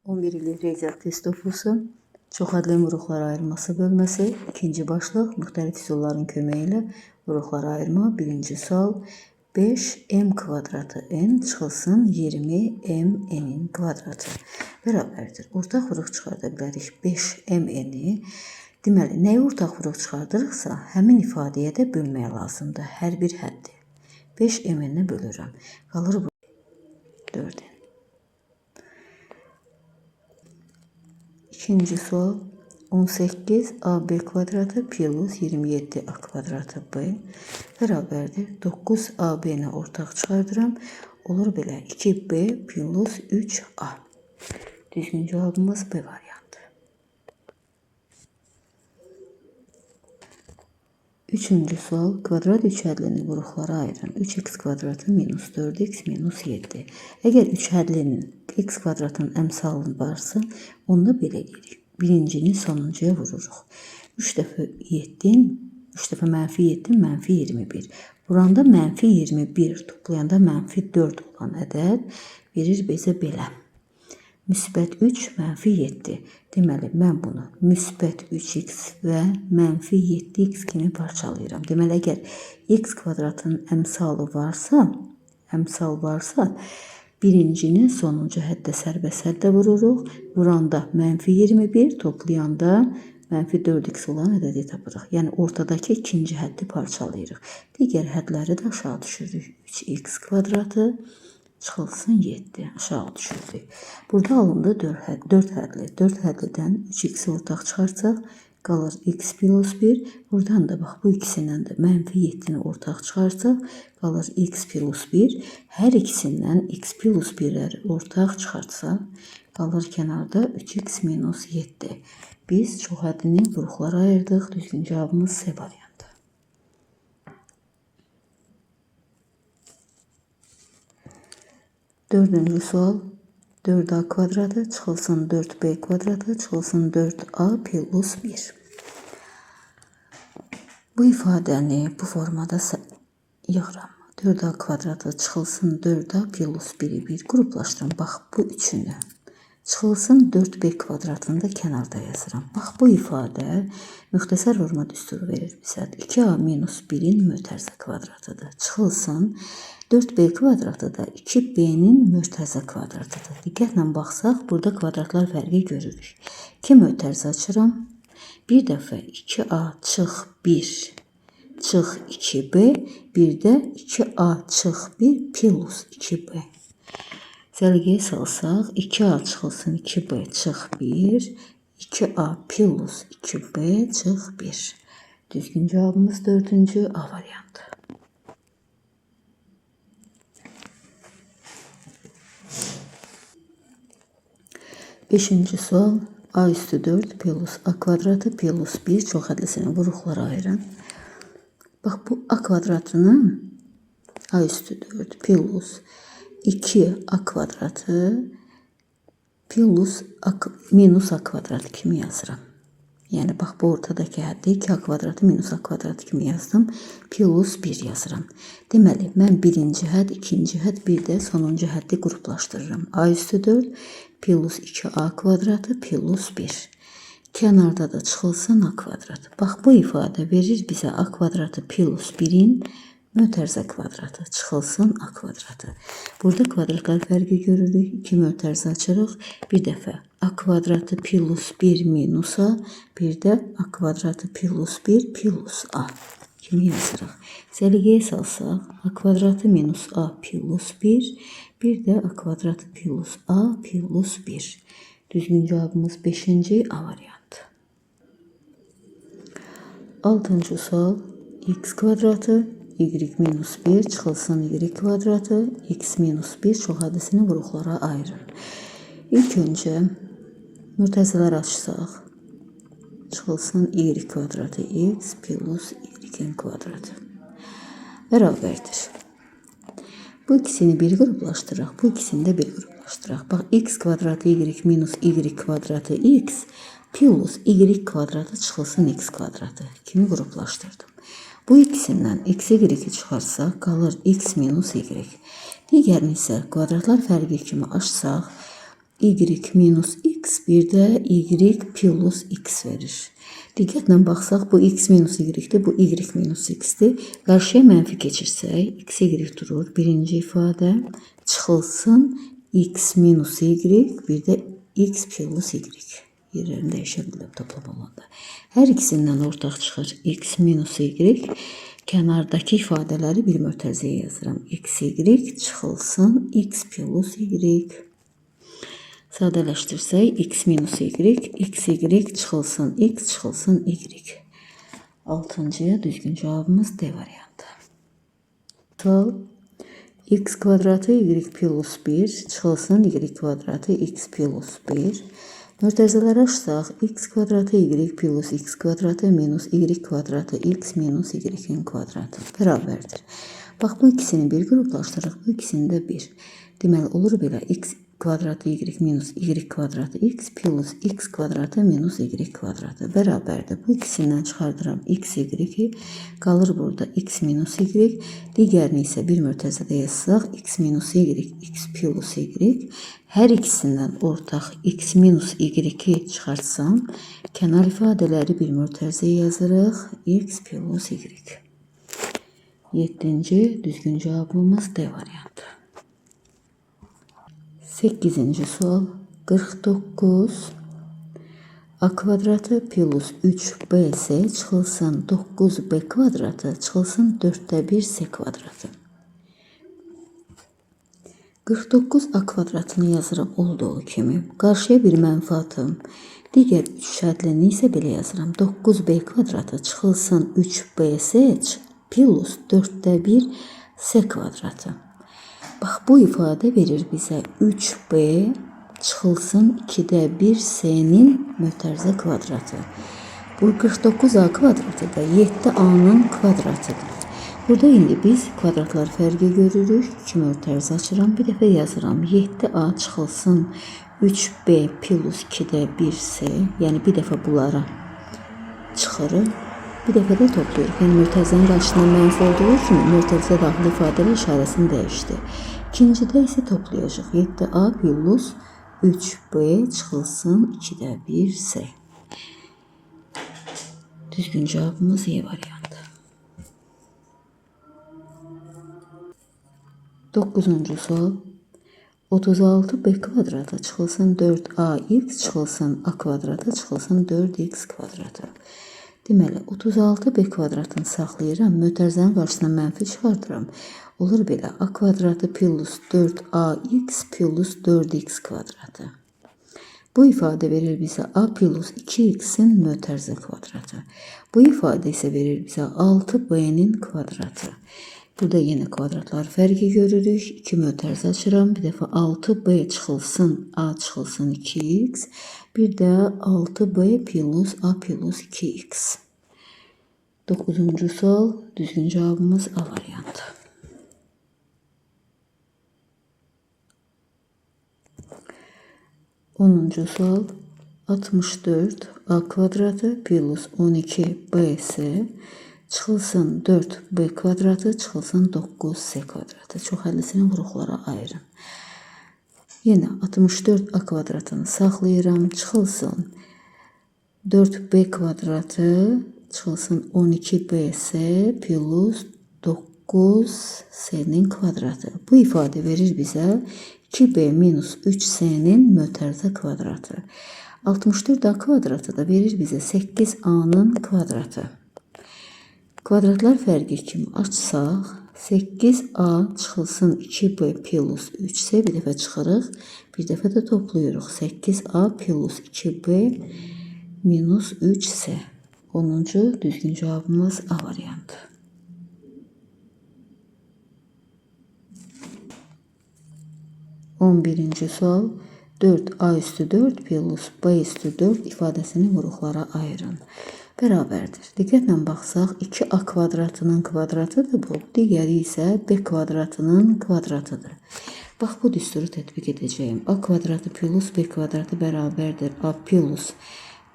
11 illik riyaziyyat test topusu, çoxadlı vuruqlar ayırması bölməsi, ikinci başlıq, müxtəlif üsulların köməyi ilə vuruqlar ayırma, birinci sual, 5m kvadratı n çıxılsın 20mn kvadratı bərabərdir. Ortaq vuruq çıxarda bilərik 5mn-i. Deməli, nəyi ortaq vuruq çıxardırıqsa, həmin ifadəyə də bölmək lazımdır. Hər bir həddi. 5mn-ə bölürəm. Qalır bu 4n. İkinci sual, 18ab kvadratı plus 27a kvadratı b bərabərdir. 9ab-ni ortaq çıxardıram. Olur belə 2b plus 3a. Düzgün cavabımız b variantı. Üçüncü sual, kvadrat üçhədlinin vuruqlara ayıran 3x kvadratı minus 4x minus 7. Əgər üçhədlinin x kvadratının əmsalı varsa, onda belə deyirik. Birincini sonuncuya vururuq. 3 dəfə 7, 3 dəfə mənfi 7, mənfi 21. Buranda mənfi 21, toplayanda mənfi 4 olan ədəd verir bizə belə. Müsbət 3, mənfi 7. Deməli, mən bunu müsbət 3x və mənfi 7x kimi parçalayıram. Deməli, əgər x kvadratının əmsalı varsa, birincini sonuncu həddə sərbəst həddə vururuq. Vuranda mənfi 21, toplayanda mənfi 4x olan ədədi tapırıq. Yəni, ortadakı ikinci həddi parçalayırıq. Digər hədləri də aşağı düşürük. 3x kvadratı çıxılsın 7. Aşağı düşürdük. Burada alındı 4 hədli. 4 hədlidən 3x-i ortaq çıxarsaq, qalır x plus 1. Buradan da bax, bu ikisindən də mənfi 7-ni ortaq çıxarsaq, qalır x plus 1. Hər ikisindən x plus 1-ləri ortaq çıxarsaq, qalır kənarda 3x minus 7. Biz çoxhədini vuruqlara ayırdıq. Düzgün cavabımız C variantı. Dördüncü sual, 4a kvadratı çıxılsın 4b kvadratı çıxılsın 4a plus 1. Bu ifadəni bu formada yığıram. 4a kvadratı çıxılsın 4a plus 1-i bir qruplaşdırın. Bax, bu üçünü. Çıxılsın 4b kvadratını da kənarda yazıram. Bax, bu ifadə müxtəsər vurma düsturu verir bizə. 2a minus 1-in mötərizə kvadratıdır. Çıxılsın 4b kvadratı da 2b-nin mötərizə kvadratıdır. Diqqətlə baxsaq, burada kvadratlar fərqi görürük. 2 mötərizə açıram. Bir dəfə 2a çıx 1 çıx 2b, bir də 2a çıx 1 plus 2b. Səlgəyə salsaq, 2a çıxılsın 2b çıx 1, 2a plus 2b çıx 1. Düzgün cavabımız 4-cü A variantı. Beşinci sual, a üstü 4 plus a kvadratı plus 1 çoxhədlisini vuruqlara ayırın. Bax, bu a kvadratını a üstü 4 plus 2a kvadratı plus minus a kvadratı kimi yazıram. Yəni, bax, bu ortadakı həddi 2a kvadratı minus a kvadratı kimi yazdım. Plus 1 yazıram. Deməli, mən birinci hədd, ikinci hədd, bir də sonuncu həddi qruplaşdırıram. A üstü 4 plus 2a kvadratı plus 1. Kənarda da çıxılsın a kvadratı. Bax, bu ifadə verir bizə a kvadratı plus 1-in mötərizə kvadratı. Çıxılsın a kvadratı. Burada kvadratlar fərqi görürük. 2 mötərizə açırıq. Bir dəfə a kvadratı plus 1 minus a, bir də a kvadratı plus 1 plus a kimi yazırıq. Səliqəyə salsaq, a kvadratı minus a plus 1, bir də a kvadratı plus a plus 1. Düzgün cavabımız 5-ci A variantı. 6-cı sual, x kvadratı y minus 1 çıxılsın y kvadratı x minus 1 çoxhədlisini vuruqlara ayırın. İlk öncə mötərizələr açsaq, çıxılsın y kvadratı x plus y kvadratı bərabərdir. Bu ikisini bir qruplaşdıraq, bu ikisini də bir qruplaşdıraq. Bax, x kvadratı y minus y kvadratı x plus y kvadratı çıxılsın x kvadratı kimi qruplaşdırdım. Bu ikisindən x, y-i çıxarsaq, qalır x minus y. Digərini isə kvadratlar fərqi kimi açsaq, y minus x, bir de y plus x verir. Diqqətlə baxsaq, bu x minus y-dir, bu y minus x-dir. Qarşıya mənfi keçirsək, x, y durur. Birinci ifadə çıxılsın x minus y, bir de x plus y. Yerlərini dəyişə bilir toplam olanda. Hər ikisindən ortaq çıxır x minus y. Kənardakı ifadələri bir mötərizəyə yazıram. X, y çıxılsın x plus y. Sadələşdirsək, x minus y, x, y çıxılsın x, çıxılsın y. 6-cıya düzgün cavabımız D variantı. Sual, x kvadratı y plus 1 çıxılsın y kvadratı x plus 1. Mötərizələri açsaq, x kvadratı y plus x kvadratı minus y kvadratı x minus y-in kvadratı bərabərdir. Bax, bu ikisini bir qruplaşdırırıq, bu ikisini də bir. Deməli, olur belə, x kvadratı y minus y kvadratı x plus x kvadratı minus y kvadratı bərabərdir. Bu ikisindən çıxardıram x, y, qalır burada x minus y, digərini isə bir mötərizədə yazsaq, x minus y, x plus y, hər ikisindən ortaq x minus y-i çıxartsam, kənar ifadələri bir mötərizəyə yazırıq, x plus y. 7-ci düzgün cavabımız D variantı. 8-ci sual, 49 a kvadratı plus 3bs çıxılsın 9b kvadratı çıxılsın 4'te 1 s kvadratı. 49 a kvadratını yazıram olduğu kimi. Qarşıya bir mənfi atım. Digər 3 şərtlini isə belə yazıram. 9b kvadratı çıxılsın 3bs plus 4'te 1 s kvadratı. Bax, bu ifadə verir bizə 3b çıxılsın 2'de 1 s'nin mötərizə kvadratı. Bu 49a kvadratı da 7a'nın kvadratıdır. Burada indi biz kvadratlar fərqi görürük. 2 mötərizə açıram. Bir dəfə yazıram. 7a çıxılsın 3b plus 2'de 1 s. Yəni bir dəfə bunlara çıxırıq. Bir dəfə də toplayırıq. Yəni mötərizənin qarşısında mənfi olduğu kimi mötərizə daxil ifadəli işarəsini dəyişdi. İkincidə isə toplayacaq. 7a plus 3b çıxılsın 2'de 1 s. Düzgün cevabımız Y variantı. 9-cu sual. 36b kvadratı çıxılsın 4ax çıxılsın a kvadratı çıxılsın 4x kvadratı. Deməli, 36b kvadratını saxlayıram. Mötərizənin qarşısına mənfi çıxardıram. Olur belə, a kvadratı plus 4ax plus 4x kvadratı. Bu ifadə verir bizə a plus 2x'in mötərizə kvadratı. Bu ifadə isə verir bizə 6b'nin kvadratı. Burada yenə kvadratlar fərqi görürük. 2 mötərizə açıram. Bir dəfə 6b çıxılsın a çıxılsın 2x. Bir də 6b plus a plus 2x. 9-cu sual. Düzgün cavabımız A variantı. 10-cu sual. 64 a kvadratı plus 12bs çıxılsın 4b kvadratı çıxılsın 9s kvadratı. Çox həllisini vuruqlara ayırın. Yenə 64 a kvadratını saxlayıram. Çıxılsın 4b kvadratı çıxılsın 12bs plus 9s'nin kvadratı. Bu ifadə verir bizə 2b minus 3s'nin mötərizə kvadratı. 64a kvadratı da verir bizə 8a'nın kvadratı. Kvadratlar fərqi kimi açsaq, 8a çıxılsın 2b plus 3s bir dəfə çıxırıq, bir dəfə də toplayırıq. 8a plus 2b minus 3s. 10-cu düzgün cavabımız A variantı. 11-ci sual. 4a üstü 4 plus b üstü 4 ifadəsini vuruqlara ayırın. Bərabərdir. Diqqətlə baxsaq, 2a kvadratının kvadratıdır bu. Digəri isə b kvadratının kvadratıdır. Bax, bu düsturu tətbiq edəcəyim. A kvadratı plus b kvadratı bərabərdir. A plus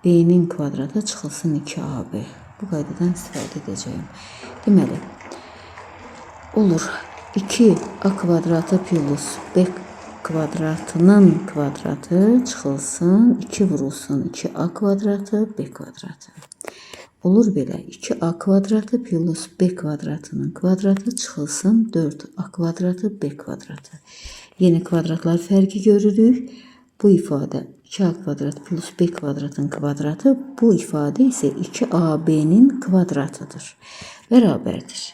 b'nin kvadratı çıxılsın 2ab. Bu qaydadan istifadə edəcəyim. Deməli, olur 2a kvadratı plus b kvadratının kvadratı çıxılsın 2 vurulsun 2a kvadratı b kvadratı. Olur belə 2a kvadratı plus b kvadratının kvadratı çıxılsın 4a kvadratı b kvadratı. Yeni kvadratlar fərqi görürük. Bu ifadə 2a kvadrat plus b kvadratın kvadratı. Bu ifadə isə 2ab'nin kvadratıdır. Bərabərdir.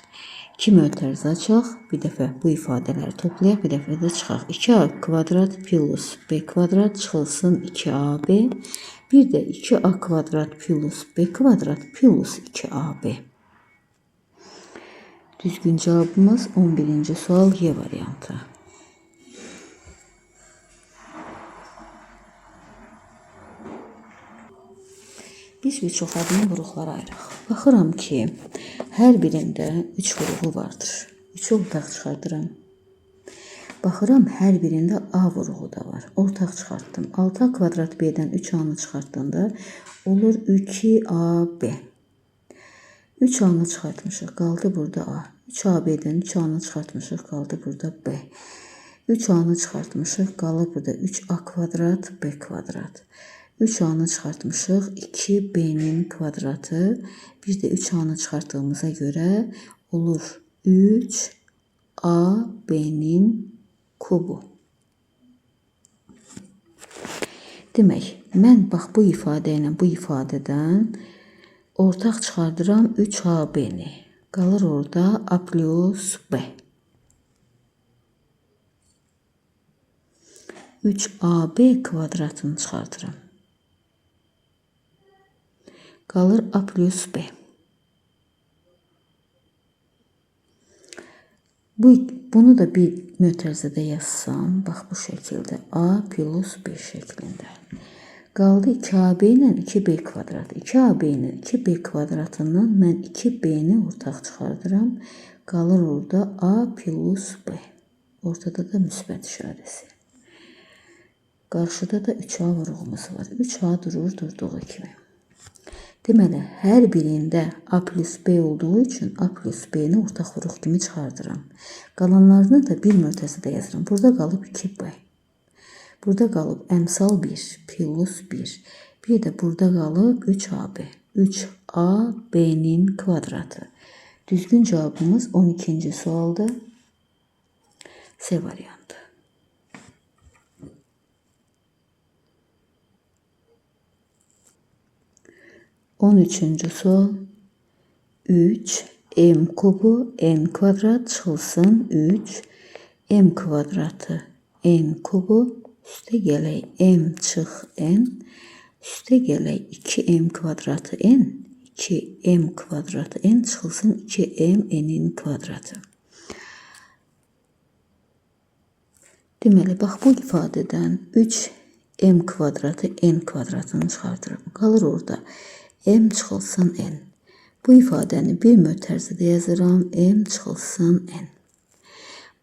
2 mötərizə açaq. Bir dəfə bu ifadələri toplayaq. Bir dəfə də çıxaq. 2a kvadrat plus b kvadrat çıxılsın 2ab. Bir də 2a kvadrat plus b kvadrat plus 2ab. Düzgün cavabımız 11-ci sual Y variantı. Biz bir çox adını vuruqlara ayıraq. Baxıram ki, hər birində 3 vuruğu vardır. 3 ortaq çıxardıram. Baxıram, hər birində A vuruğu da var. Ortaq çıxartdım. 6a kvadrat B'dən 3a'nı çıxartdığında olur 2ab. 3a'nı çıxartmışıq, qaldı burada A. 3ab'dən 3a'nı çıxartmışıq, qaldı burada B. 3a'nı çıxartmışıq, qalır burada 3a kvadrat B kvadrat. 3a'nı çıxartmışıq, 2b'nin kvadratı. Bir də 3a'nı çıxartdığımıza görə olur 3ab'nin kubu. Demək, mən bax bu ifadə ilə bu ifadədən ortaq çıxardıram 3ab'ni. Qalır orada a plus b. 3ab kvadratını çıxartıram. Qalır a plus b. Bunu da bir mötərizədə yazsam, bax bu şəkildə a plus b şəklində. Qaldı 2ab ilə 2b kvadrat. 2ab ilə 2b kvadratından mən 2b'ni ortaq çıxardıram. Qalır orada a plus b. Ortada da müsbət işarəsi. Qarşıda da 3a vuruğumuz var. 3a durur durduğu kimi. Deməli, hər birində a plus b olduğu üçün a plus b'ni ortaq vuruq kimi çıxardıram. Qalanlarını da bir mötərizədə yazıram. Burada qalıb 2b. Burada qalıb əmsal 1 plus 1. Bir də burada qalıb 3ab. 3ab'nin kvadratı. Düzgün cavabımız 12-ci sualda C variantı. 13-cü sual. 3m kubu n kvadrat çıxılsın 3 m kvadratı n kubu üstə gələk m çıx n üstə gələk 2m kvadratı n 2m kvadratı n çıxılsın 2m n'in kvadratı. Deməli, bax bu ifadədən 3m kvadratı n kvadratını çıxardırım. Qalır orada m çıxılsın n. Bu ifadəni bir mötərizədə yazıram. M çıxılsın n.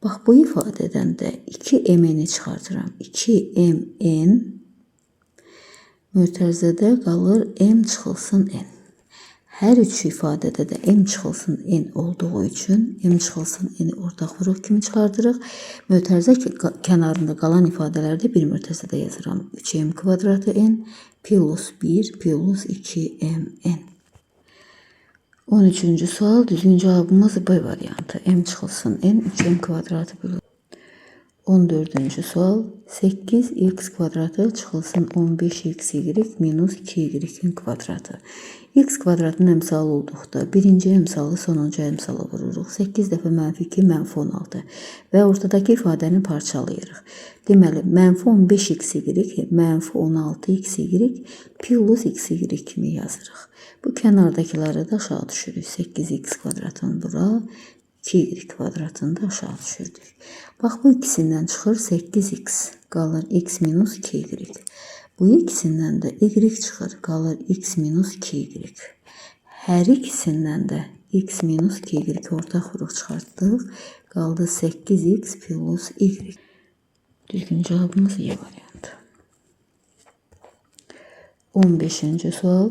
Bax bu ifadədən də 2m'ni çıxartıram. 2mn mötərizədə qalır m çıxılsın n. Hər üç ifadədə də m çıxılsın n olduğu üçün m çıxılsın n ortaq vuruq kimi çıxardırıq. Mötərizə kənarında qalan ifadələrdə bir mötərizədə yazıram. 3m kvadratı n plus 1 plus 2mn. 13-cü sual. Düzgün cavabımız B variantı. M çıxılsın n 3m kvadratı bölü. 14-cü sual. 8x kvadratı çıxılsın 15xy minus 2y'in kvadratı. X kvadratın əmsalı olduqda birinci əmsalı sonuncu əmsala vururuq. 8 dəfə mənfi 2 mənfi 16 və ortadakı ifadəni parçalayırıq. Deməli, mənfi 15xy mənfi 16xy plus xy kimi yazırıq. Bu kənardakiləri də aşağı düşürük. 8x kvadratını bura, 2y kvadratını da aşağı düşürdük. Bax, bu ikisindən çıxır 8x, qalır x minus 2y. Bu ikisindən də y çıxır, qalır x minus 2y. Hər ikisindən də x minus 2y ortaq vuruq çıxartdıq, qaldı 8x plus y. Düzgün cavabımız Y variantı. 15-ci sual.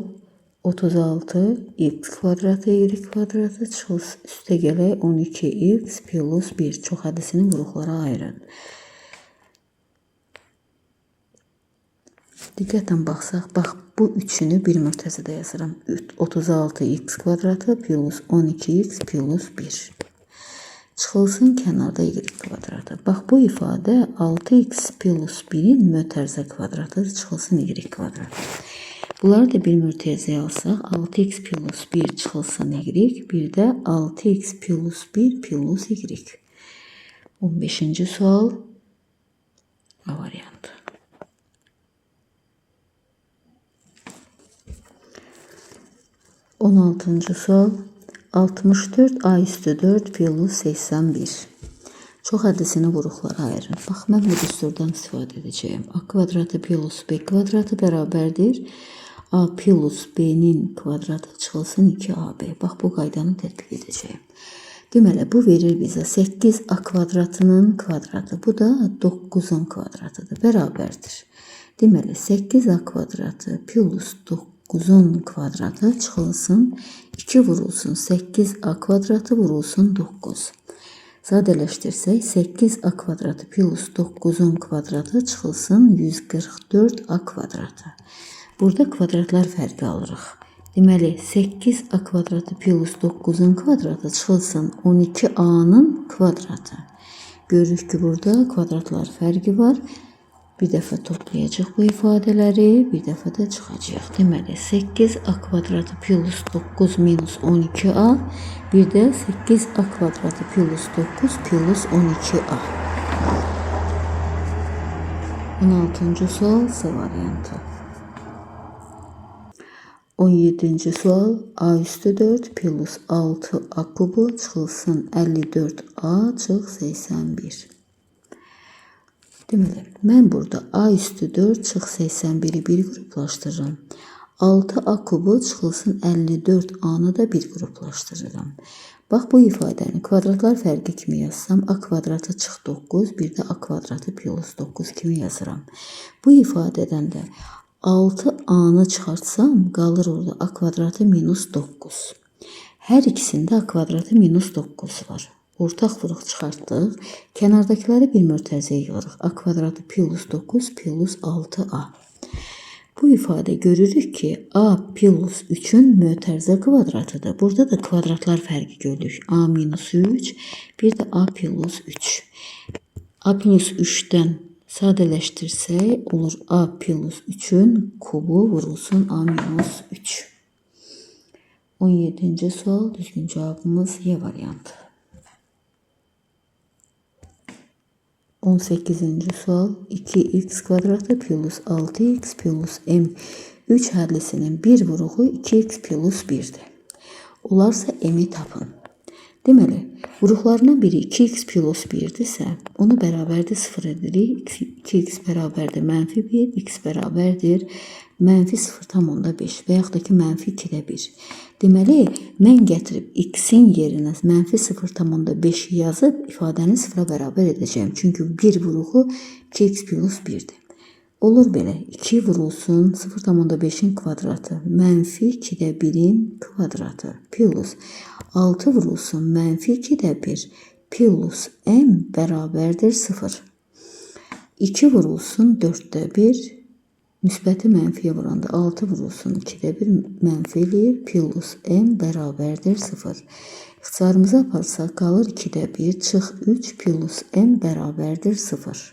36x kvadratı y kvadratı çıxılsın üstə gələk 12x plus 1 çox hədisini vuruqlara ayırın. Diqqətlə baxsaq, bax bu üçünü bir mürtəzədə yazıram. 36x kvadratı plus 12x plus 1. Çıxılsın kənarda y kvadratı. Bax bu ifadə 6x plus 1-in mötərizə kvadratıdır. Çıxılsın y kvadratı. Bunları da bir mürtəzəyə alsaq, 6x plus 1 çıxılsın y, bir də 6x plus 1 plus y. 15-ci sual A variantı. 16-cı sual 64a üstü 4 plus 81. Çox hədisini vuruqlara ayırın. Bax, mən bu düsturdan istifadə edəcəyim. A kvadratı plus b kvadratı bərabərdir. A plus b-nin kvadratı çıxılsın 2ab. Bax, bu qaydanı tətbiq edəcəyim. Deməli, bu verir bizə 8a kvadratının kvadratı. Bu da 9'un kvadratıdır. Bərabərdir. Deməli, 8a kvadratı plus 9'un kvadratı çıxılsın 2 vurulsun 8a kvadratı vurulsun 9. Sadələşdirsək 8a kvadratı plus 9'un kvadratı çıxılsın 144a kvadratı. Burada kvadratlar fərqi alırıq. Deməli 8a kvadratı plus 9'un kvadratı çıxılsın 12a'nın kvadratı. Görürük ki, burada kvadratlar fərqi var. Bir dəfə toplayacaq bu ifadələri, bir dəfə də çıxacaq. Deməli 8a kvadratı plus 9 minus 12a, bir də 8a kvadratı plus 9 plus 12a. 16-cı sual C variantı. 17-ci sual a üstü 4 plus 6a kubu çıxılsın 54a çıx 81. Deməli, mən burada a üstü 4 çıx 81'i bir qruplaşdırıram. 6a kubu çıxılsın 54a'nı da bir qruplaşdırıram. Bax, bu ifadəni kvadratlar fərqi kimi yazsam, a kvadratı çıx 9, bir də a kvadratı plus 9 kimi yazıram. Bu ifadədən də 6a'nı çıxartsam, qalır orada a kvadratı minus 9. Hər ikisində a kvadratı minus 9 var. Ortaq vuruq çıxartdıq. Kənardakiləri bir mürtəzəyə yığırıq. A kvadratı plus 9 plus 6a. Bu ifadə görürük ki, a plus 3'ün mötərizə kvadratıdır. Burada da kvadratlar fərqi görürük. A minus 3, bir də a plus 3. A plus 3'dən sadələşdirsək, olur a plus 3'ün kubu vurulsun a minus 3. 17-ci sual, düzgün cavabımız Y variantı. 18-ci sual 2x kvadratı plus 6x plus m 3 hədlisinin bir vuruğu 2x plus 1'dir. Olarsa m'i tapın. Deməli, vuruqlarından biri 2x plus 1'dirsə, onu bərabərdir 0 edirik. 2x bərabərdir mənfi 1, x bərabərdir mənfi 0,5 və yaxud da ki, mənfi 2'də 1. Deməli, mən gətirib x-in yerinə mənfi 0,5'i yazıb ifadəni 0'a bərabər edəcəyim. Çünki bir vuruğu 2x plus 1'dir. Olur belə, 2 vurulsun 0,5'in kvadratı mənfi 2'də 1'in kvadratı plus 6 vurulsun mənfi 2'də 1 plus m bərabərdir 0. 2 vurulsun 4'də 1 müsbəti mənfiyə vuranda 6 vurulsun 2'də 1 mənfi eləyir plus m bərabərdir 0. İxtisarımıza aparsaq qalır 2'də 1 çıx 3 plus m bərabərdir 0.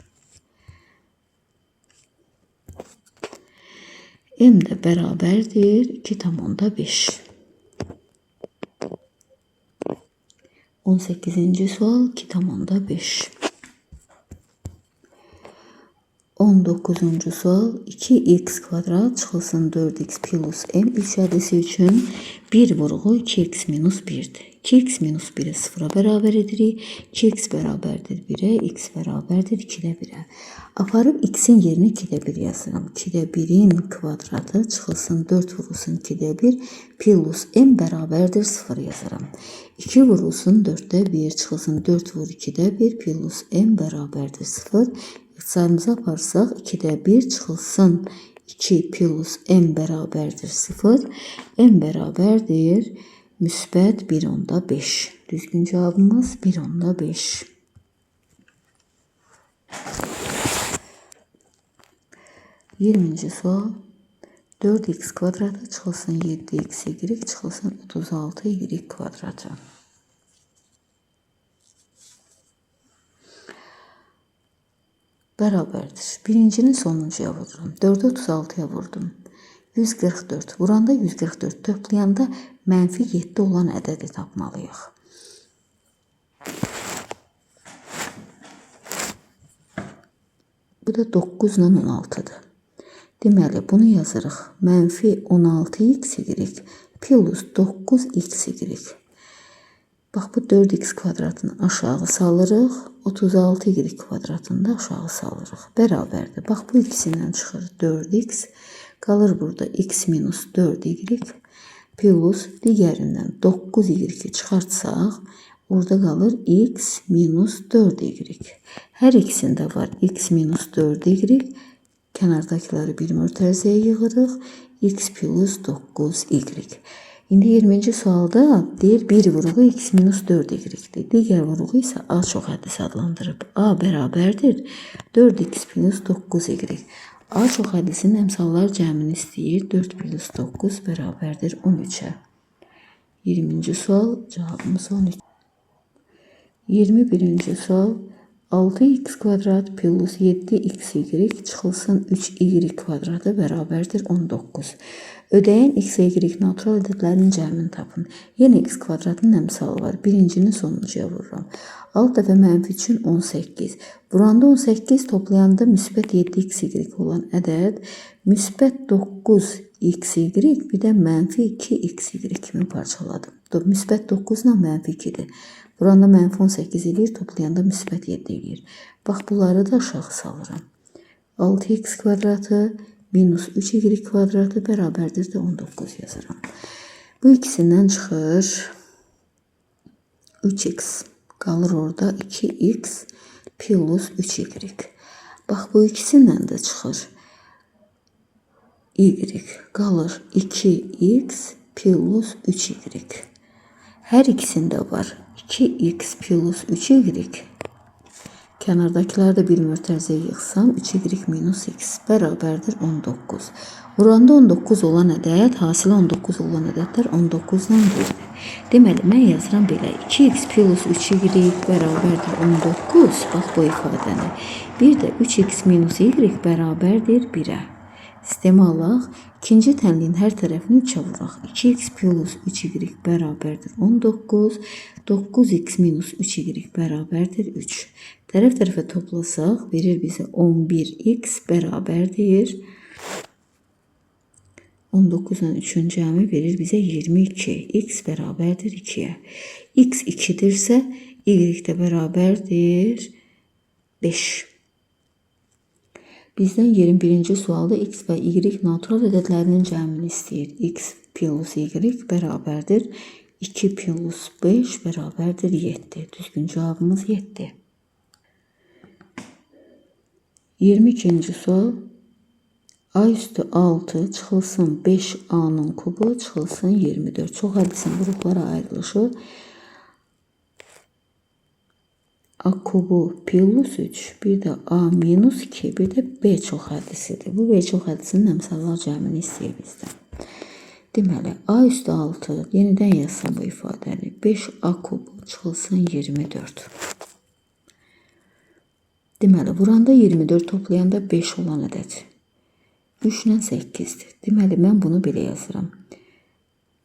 M də bərabərdir 2,5. 18-ci sual 2,5. 19-cu sual 2x kvadrat çıxılsın 4x plus m 3 hədisi üçün bir vuruğu 2x minus 1'dir. 2x minus 1'i 0'a bərabər edirik. 2x bərabərdir 1'ə, x bərabərdir 2'də 1'ə. Aparıb x'in yerinə 2'də 1 yazıram. 2'də 1'in kvadratı çıxılsın 4 vurulsun 2'də 1 plus m bərabərdir 0 yazıram. 2 vurulsun 4'də 1 çıxılsın 4 vur 2'də 1 plus m bərabərdir 0. İxtisarımıza aparsaq 2'də 1 çıxılsın 2 plus m bərabərdir 0. M bərabərdir müsbət 1,5. Düzgün cavabımız 1,5. 20-ci sual. 4x kvadratı çıxılsın 7x y çıxılsın 36 y kvadratı. Bərabərdir. Birincinin sonuncuya vururum. 4'ü 36'ya vurdum. 144. Vuranda 144. Toplayanda mənfi 7 olan ədədi tapmalıyıq. Bu da 9 ilə 16'dır. Deməli, bunu yazırıq. Mənfi 16x y plus 9x y. Bax, bu 4x kvadratını aşağı salırıq. 36 y kvadratını da aşağı salırıq. Bərabərdir. Bax, bu ikisindən çıxır 4x. Qalır burada x minus 4y plus digərindən 9y çıxartsaq, orada qalır x minus 4y. Hər ikisində var x minus 4y. Kənardakiləri bir mötərizəyə yığırıq. X plus 9y. İndi 20-ci sualda deyir bir vuruğu x minus 4y-dir. Digər vuruğu isə A çox hədis adlandırıb. A bərabərdir 4x plus 9y. A çox hədisinin əmsallar cəmini istəyir. 4 plus 9 bərabərdir 13'ə. 20-ci sual cavabımız 13. 21-ci sual. 6x kvadrat plus 7xy çıxılsın 3y kvadratı bərabərdir 19. Ödəyən x, y natural ədədlərinin cəmini tapın. Yenə x kvadratının əmsalı var. Birincinin sonuncuya vururam. Alt dəfə mənfi üçün 18. Buranda 18 toplayanda müsbət 7xy olan ədəd müsbət 9xy bir də mənfi 2xy kimi parçaladım. Müsbət 9 ilə mənfi 2'dir. Buranda mənfi 18 edir, toplayanda müsbət 7 edir. Bax, bunları da aşağı salıram. 6x kvadratı minus 3y kvadratı bərabərdir də 19 yazıram. Bu ikisindən çıxır 3x. Qalır orada 2x plus 3y. Bax, bu ikisindən də çıxır y. Qalır 2x plus 3y. Hər ikisində var 2x plus 3y. Kənardakiləri də bir mötərizəyə yığsam 3y minus x bərabərdir 19. Vuranda 19 olan ədəd, hasili 19 olan ədədlər 19-dan birdir. Deməli, mən yazıram belə. 2x plus 3y bərabərdir 19. Bax, bu ifadəni. Bir də 3x minus y bərabərdir 1'ə. Sistemi alaq. İkinci tənliyin hər tərəfini 3'ə vuraq. 2x plus 3y bərabərdir 19. 9x minus 3y bərabərdir 3. Tərəf-tərəfə toplasaq, verir bizə 11x bərabərdir 19'dan 3'ün cəmi verir bizə 22. X bərabərdir 2'yə. X 2'dirsə, y də bərabərdir 5. Bizdən 21-ci sualda x və y natural ədədlərinin cəmini istəyir. X plus y bərabərdir 2 plus 5 bərabərdir 7. Düzgün cavabımız 7. 22-ci sual. A üstü 6 çıxılsın 5A'nın kubu çıxılsın 24. Çox hədisin qruplara ayrılışı. A kubu plus 3, bir də A minus 2, bir də B çox hədisidir. Bu B çox hədisinin əmsallar cəmini istəyir bizdən. Deməli, A üstü 6, yenidən yazsam bu ifadəni. 5A kubu çıxılsın 24. Deməli, vuranda 24, toplayanda 5 olan ədəd. 3 ilə 8'dir. Deməli, mən bunu belə yazıram.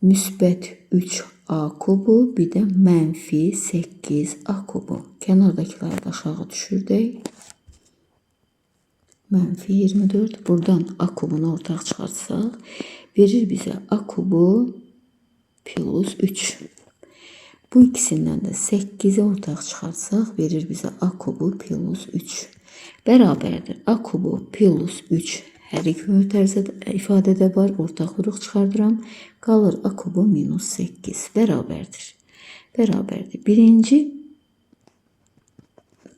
Müsbət 3A kubu, bir də mənfi 8A kubu. Kənardakiləri da aşağı düşürdək. Mənfi 24. Buradan A kubunu ortaq çıxartsaq, verir bizə A kubu plus 3. Bu ikisindən də 8'i ortaq çıxartsaq, verir bizə A kubu plus 3. Bərabərdir. A kubu plus 3. Hər iki mötərizədə ifadədə var. Ortaqlıq çıxardıram. Qalır A kubu minus 8. Bərabərdir. Bərabərdir. Birinci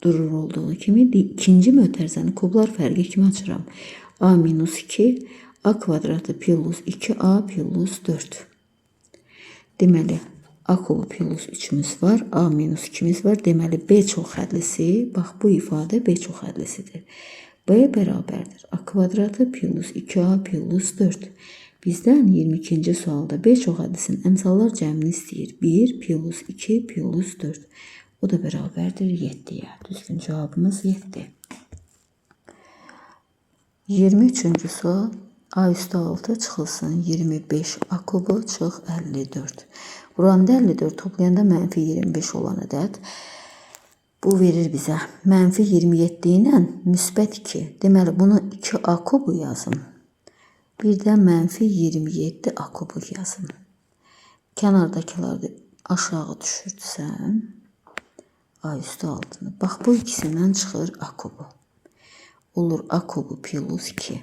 durur olduğu kimi ikinci mötərizənin kublar fərqi kimi açıram. A minus 2, A kvadratı plus 2A plus 4. Deməli, A kubu plus 3'ümüz var. A minus 2'miz var. Deməli, B çox hədlisi. Bax, bu ifadə B çox hədlisidir. B bərabərdir. A kvadratı plus 2A plus 4. Bizdən 22-ci sualda B çox hədisinin əmsallar cəmini istəyir. 1 plus 2 plus 4. O da bərabərdir 7-yə. Düzgün cavabımız 7. 23-cü sual. A üstü 6 çıxılsın 25 A kubu çıx 54. Buranda 54 toplayanda mənfi 25 olan ədəd. Bu verir bizə mənfi 27 ilə müsbət 2. Deməli bunu 2A kubu yazın. Bir də mənfi 27 A kubu yazın. Kənardakiləri aşağı düşürsəm A üstü 6-nı. Bax bu ikisindən çıxır A kubu. Olur A kubu plus 2.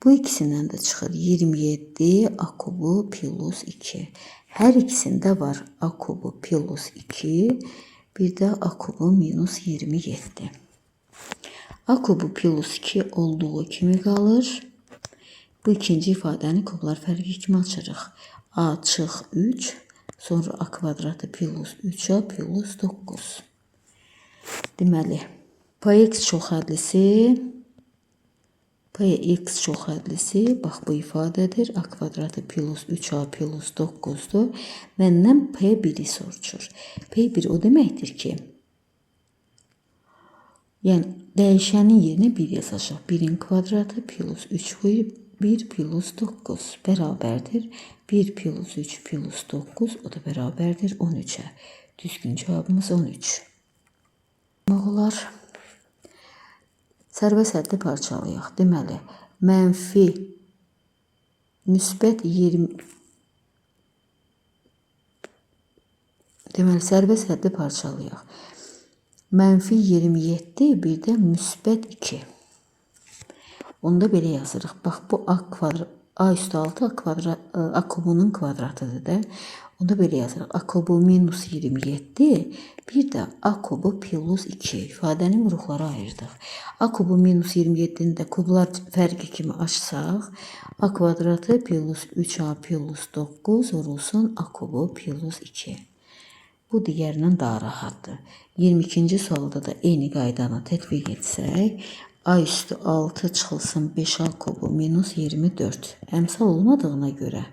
Bu ikisindən də çıxır 27 A kubu plus 2. Hər ikisində var A kubu plus 2. Bir də A kubu minus 27. A kubu plus 2 olduğu kimi qalır. Bu ikinci ifadəni kublar fərqi kimi açırıq. A çıx 3. Sonra A kvadratı plus 3A plus 9. Deməli, Px çox hədlisi, Px çox hədlisi, bax bu ifadədir. A kvadratı plus 3A plus 9'dur. Məndən P1'i soruşur. P1 o deməkdir ki, yəni dəyişənin yerinə 1 yazacaq. 1'in kvadratı plus 3 qoyub 1 plus 9 bərabərdir. 1 plus 3 plus 9 o da bərabərdir 13'ə. Düzgün cavabımız 13. Olar. Sərbəst həddi parçalayaq. Deməli, mənfi müsbət 20. Deməli, sərbəst həddi parçalayaq. Mənfi 27 bir də müsbət 2. Onda belə yazırıq. Bax bu A kvadrat, A üstü 6 A kubunun kvadratıdır da. Onda belə yazırıq. A kubu minus 27 bir də A kubu plus 2 ifadəni vuruqlara ayırdıq. A kubu minus 27'ni də kublar fərqi kimi açsaq A kvadratı plus 3A plus 9 vurulsun A kubu plus 2. Bu digərindən daha rahatdır. 22-ci sualda da eyni qaydanı tətbiq etsək A üstü 6 çıxılsın 5A kubu minus 24. Əmsal olmadığına görə.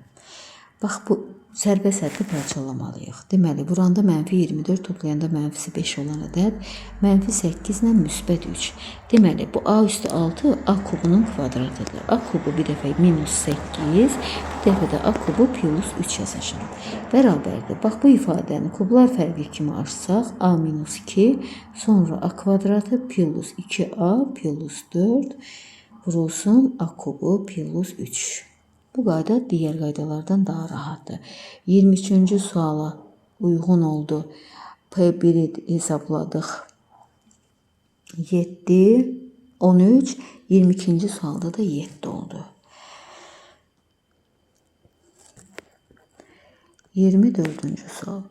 Bax bu sərbəst həddi parçalamalıyıq. Deməli, buranda mənfi 24 toplayanda mənfisi 5 olan ədəd. Mənfi 8 ilə müsbət 3. Deməli, bu A üstü 6 A kubunun kvadratıdır. A kubu bir dəfə minus 8, bir dəfə də A kubu plus 3 yazacağım. Bərabərdir. Bax bu ifadəni kublar fərqi kimi açsaq A minus 2, sonra A kvadratı plus 2A plus 4 vurulsun A kubu plus 3. Bu qayda digər qaydalardan daha rahatdır. 23-cü suala uyğun oldu. P1'i hesabladıq. 7, 13, 22-ci sualda da 7 oldu. 24-cü sual.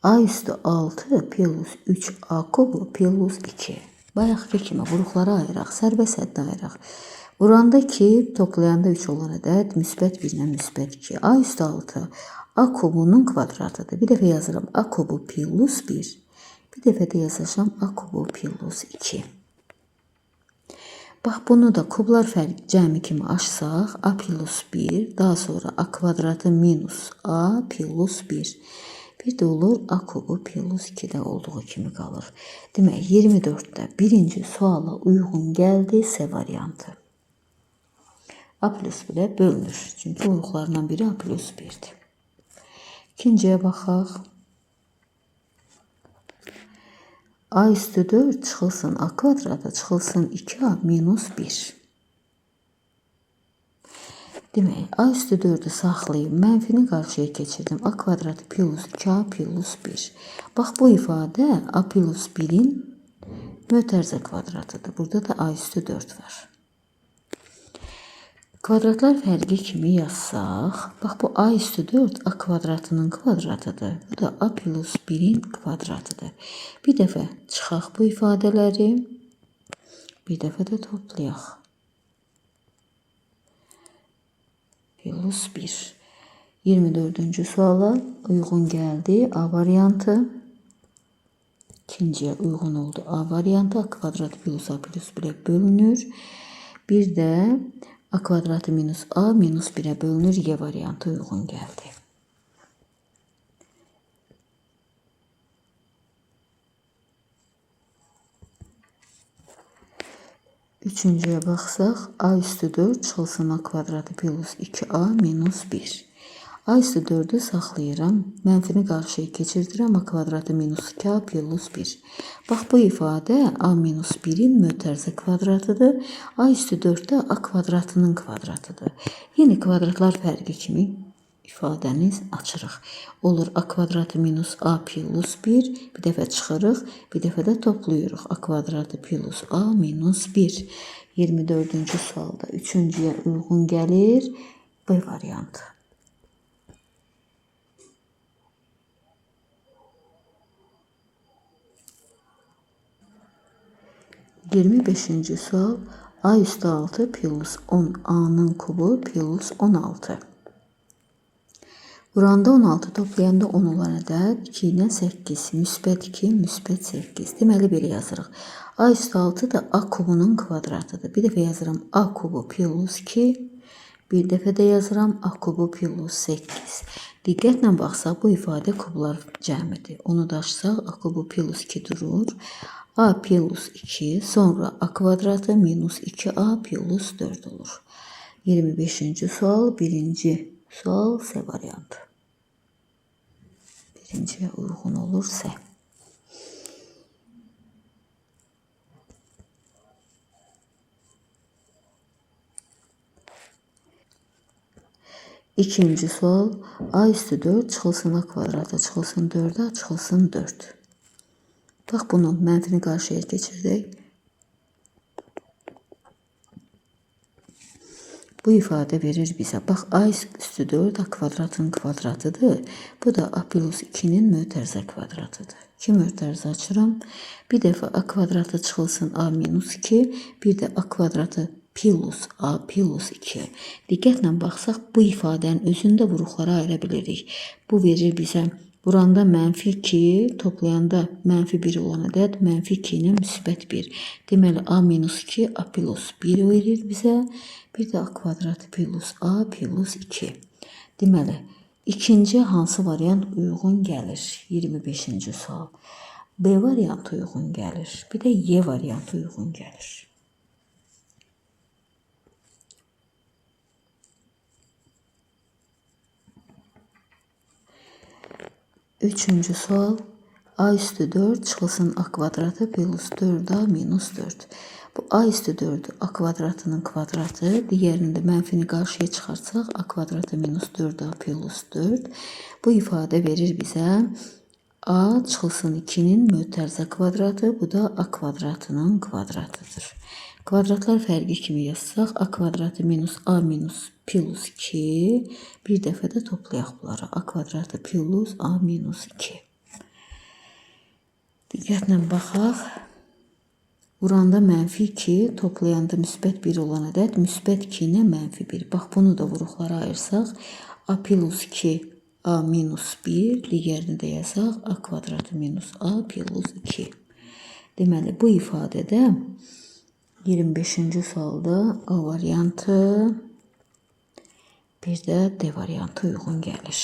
A üstü 6 plus 3A kubu plus 2. Bayaqki kimi vuruqlara ayıraq, sərbəst həddi ayıraq. Buranda ki, toplayanda 3 olan ədəd müsbət 1 ilə müsbət 2. A üstü 6 A kubunun kvadratıdır. Bir dəfə yazıram A kubu plus 1. Bir dəfə də yazacağım A kubu plus 2. Bax bunu da kublar fərqi cəmi kimi açsaq A plus 1, daha sonra A kvadratı minus A plus 1. Bir də olur A kubu plus 2-də olduğu kimi qalır. Demək 24'də birinci suala uyğun gəldi C variantı. A plus 1'ə bölünür. Çünki uyğularından biri A plus 1'dir. İkinciyə baxaq. A üstü 4 çıxılsın A kvadratı çıxılsın 2A minus 1. Demək, A üstü 4'ü saxlayıb mənfini qarşıya keçirdim. A kvadratı plus 2A plus 1. Bax bu ifadə A plus 1'in mötərizə kvadratıdır. Burada da A üstü 4 var. Kvadratlar fərqi kimi yazsaq, bax bu A üstü 4 A kvadratının kvadratıdır. Bu da A plus 1'in kvadratıdır. Bir dəfə çıxaq bu ifadələri, bir dəfə də toplayaq. Plus 1. 24-cü suala uyğun gəldi A variantı. ikinciyə uyğun oldu A variantı. A kvadrat plus A plus 1'ə bölünür. Bir də A kvadratı minus A minus 1'ə bölünür. Y variantı uyğun gəldi. Üçüncüyə baxsaq, A üstü 4 çıxılsın A kvadratı plus 2A minus 1. A üstü 4'ü saxlayıram. Mənfini qarşıya keçirdirəm. A kvadratı minus 2A plus 1. Bax, bu ifadə A minus 1'in mötərizə kvadratıdır. A üstü 4'də A kvadratının kvadratıdır. Yeni kvadratlar fərqi kimi ifadəniz açırıq. Olur A kvadratı minus A plus 1. Bir dəfə çıxırıq. Bir dəfə də toplayırıq. A kvadratı plus A minus 1. 24-cü sualda üçüncüyə uyğun gəlir B variantı. 25-ci sual. A üstü 6 plus 10 A'nın kubu plus 16. Buranda 16 toplayanda 10 olan ədəd 2 ilə 8, müsbət 2, müsbət 8. Deməli, belə yazırıq. A üstü 6 da A kubunun kvadratıdır. Bir dəfə yazıram A kubu plus 2, bir dəfə də yazıram A kubu plus 8. Diqqətlə baxsaq, bu ifadə kublar cəmidir. Onu daşsaq, A kubu plus 2 durur. A plus 2, sonra A kvadratı minus 2A plus 4 olur. 25-ci sual, birinci sual S variantı. Birinciyə uyğun olur S. İkinci sual. A üstü 4 çıxılsın A kvadratı, çıxılsın 4'ə, çıxılsın 4. Bax, bunun mənfini qarşıya keçirdək. Bu ifadə verir bizə. Bax, A üstü 4 A kvadratın kvadratıdır. Bu da A plus 2'nin mötərizə kvadratıdır. 2 mötərizə açıram. Bir dəfə A kvadratı çıxılsın A minus 2. Bir də A kvadratı plus A plus 2. Diqqətlə baxsaq, bu ifadənin özündə vuruqlara ayıra bilirik. Bu verir bizə. Buranda mənfi 2, toplayanda mənfi 1 olan ədəd mənfi 2 ilə müsbət 1. Deməli, A minus 2, A plus 1 verir bizə. Bir də A kvadratı plus A plus 2. Deməli, ikinci hansı variant uyğun gəlir? 25-ci sual. B variantı uyğun gəlir. Bir də Y variantı uyğun gəlir. Üçüncü sual. A üstü 4 çıxılsın A kvadratı plus 4A minus 4. Bu A üstü 4'ü A kvadratının kvadratı. Digərində mənfini qarşıya çıxarsaq A kvadratı minus 4A plus 4. Bu ifadə verir bizə A çıxılsın 2'nin mötərizə kvadratı. Bu da A kvadratının kvadratıdır. Kvadratlar fərqi kimi yazsaq A kvadratı minus A minus plus 2. Bir dəfə də toplayaq bunları. A kvadratı plus A minus 2. Diqqətlə baxaq. Buranda mənfi 2, toplayanda müsbət 1 olan ədəd müsbət 2 ilə mənfi 1. Bax, bunu da vuruqlara ayırsaq A plus 2 A minus 1, digərini də yazaq A kvadratı minus A plus 2. Deməli, bu ifadədə 25-ci sualda A variantı, bir də D variantı uyğun gəlir.